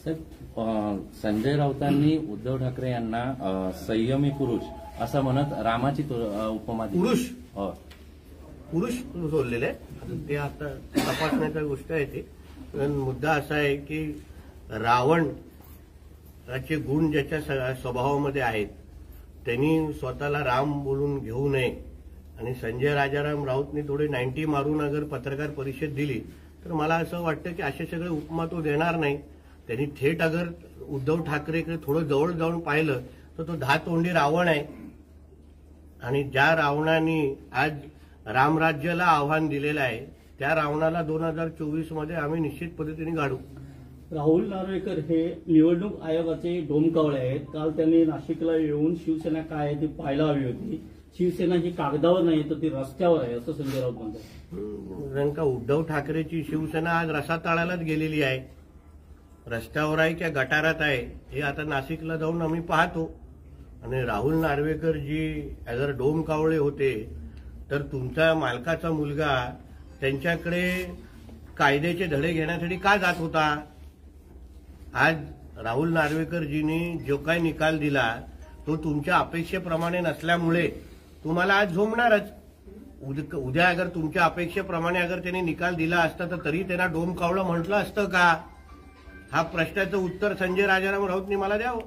संजय राऊतांनी उद्धव ठाकरे यांना संयमी पुरुष असं म्हणत रामाची उपमा दिली. पुरुष बोललेले ते आता तपासण्याच्या गोष्ट आहे ती. पण मुद्दा असा आहे की रावणाचे गुण ज्याच्या स्वभावामध्ये आहेत त्यांनी स्वतःला राम बोलून घेऊ नये. आणि संजय राजाराम राऊतनी थोडे 90 मारून अगर पत्रकार परिषद दिली तर मला असं वाटतं की असे सगळे उपमा तो देणार नाही. त्यांनी थेट अगर उद्धव ठाकरेकडे थोडं जवळ जाऊन पाहिलं तर तो 10 तोंडी रावण आहे. आणि ज्या रावणाने आज रामराज्याला आव्हान दिलेलं आहे त्या रावणाला 2024 मध्ये आम्ही निश्चित पद्धतीने गाडू. राहुल नार्वेकर हे निवडणूक आयोगाचे डोमकावळे आहेत. काल त्यांनी नाशिकला येऊन शिवसेना काय आहे ती पाहायला हवी होती. शिवसेना ही कागदावर नाही तर ती रस्त्यावर आहे असं संजय राऊत म्हणतात. कारण का उद्धव ठाकरेची शिवसेना आज रसातळालाच गेलेली आहे. रस्त्यावर आहे की गटारात आहे हे आता नाशिकला जाऊन आम्ही पाहतो. आणि राहुल नार्वेकर जी अगर डोमकावळे होते तर तुमचा मालकाचा मुलगा त्यांच्याकडे कायद्याचे धडे घेण्यासाठी का जात होता. आज राहुल नार्वेकरजींनी जो काही निकाल दिला तो तुमच्या अपेक्षेप्रमाणे नसल्यामुळे तुम्हाला आज झोंबणारच. उद्या अगर तुमच्या अपेक्षेप्रमाणे अगर त्यांनी निकाल दिला असता तर तरी त्यांना डोमकावळं म्हटलं असतं का. हा प्रश्नाचं उत्तर संजय राजाराम राऊतनी मला द्यावं.